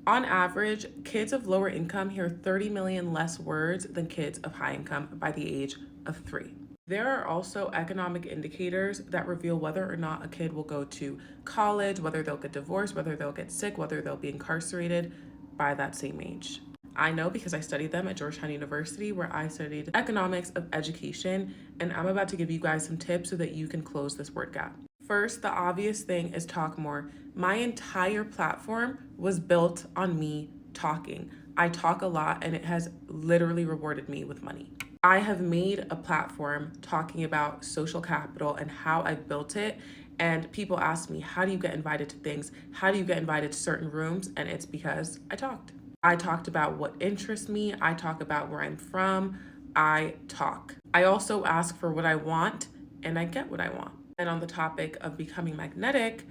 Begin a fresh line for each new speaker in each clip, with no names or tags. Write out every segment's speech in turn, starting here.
On average, kids of lower income hear 30 million less words than kids of high income by the age of 3. There are also economic indicators that reveal whether or not a kid will go to college, whether they'll get divorced, whether they'll get sick, whether they'll be incarcerated by that same age. I know because I studied them at Georgetown University, where I studied economics of education, and I'm about to give you guys some tips so that you can close this word gap. First, the obvious thing is talk more. My entire platform was built on me talking. I talk a lot, and it has literally rewarded me with money. I have made a platform talking about social capital and how I built it. And people ask me, how do you get invited to things? How do you get invited to certain rooms? And it's because I talked. I talked about what interests me. I talk about where I'm from. I talk. I also ask for what I want, and I get what I want. And on the topic of becoming magnetic,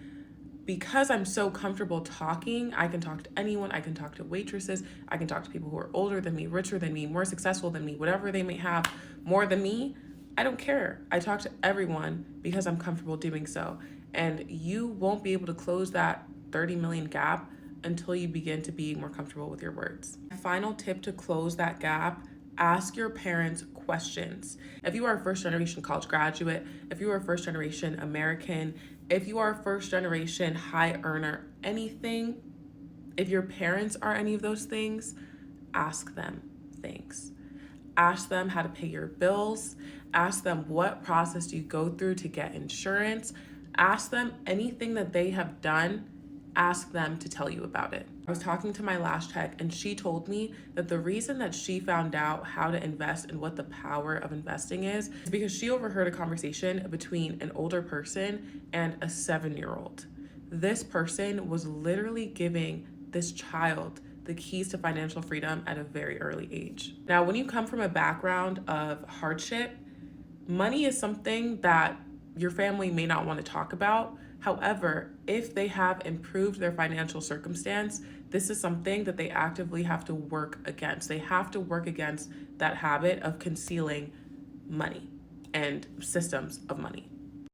because I'm so comfortable talking, I can talk to anyone. I can talk to waitresses. I can talk to people who are older than me, richer than me, more successful than me, whatever they may have more than me. I don't care. I talk to everyone because I'm comfortable doing so. And you won't be able to close that 30 million gap until you begin to be more comfortable with your words. Final tip to close that gap: ask your parents questions. If you are a first generation college graduate, if you are a first generation American, if you are a first generation high earner, anything, if your parents are any of those things, ask them things. Ask them how to pay your bills. Ask them what process do you go through to get insurance. Ask them anything that they have done. Ask them to tell you about it. I was talking to my last tech, and she told me that the reason that she found out how to invest and what the power of investing is because she overheard a conversation between an older person and a 7-year-old. This person was literally giving this child the keys to financial freedom at a very early age. Now, when you come from a background of hardship, money is something that your family may not want to talk about. However, if they have improved their financial circumstance, this is something that they actively have to work against. They have to work against that habit of concealing money and systems of money.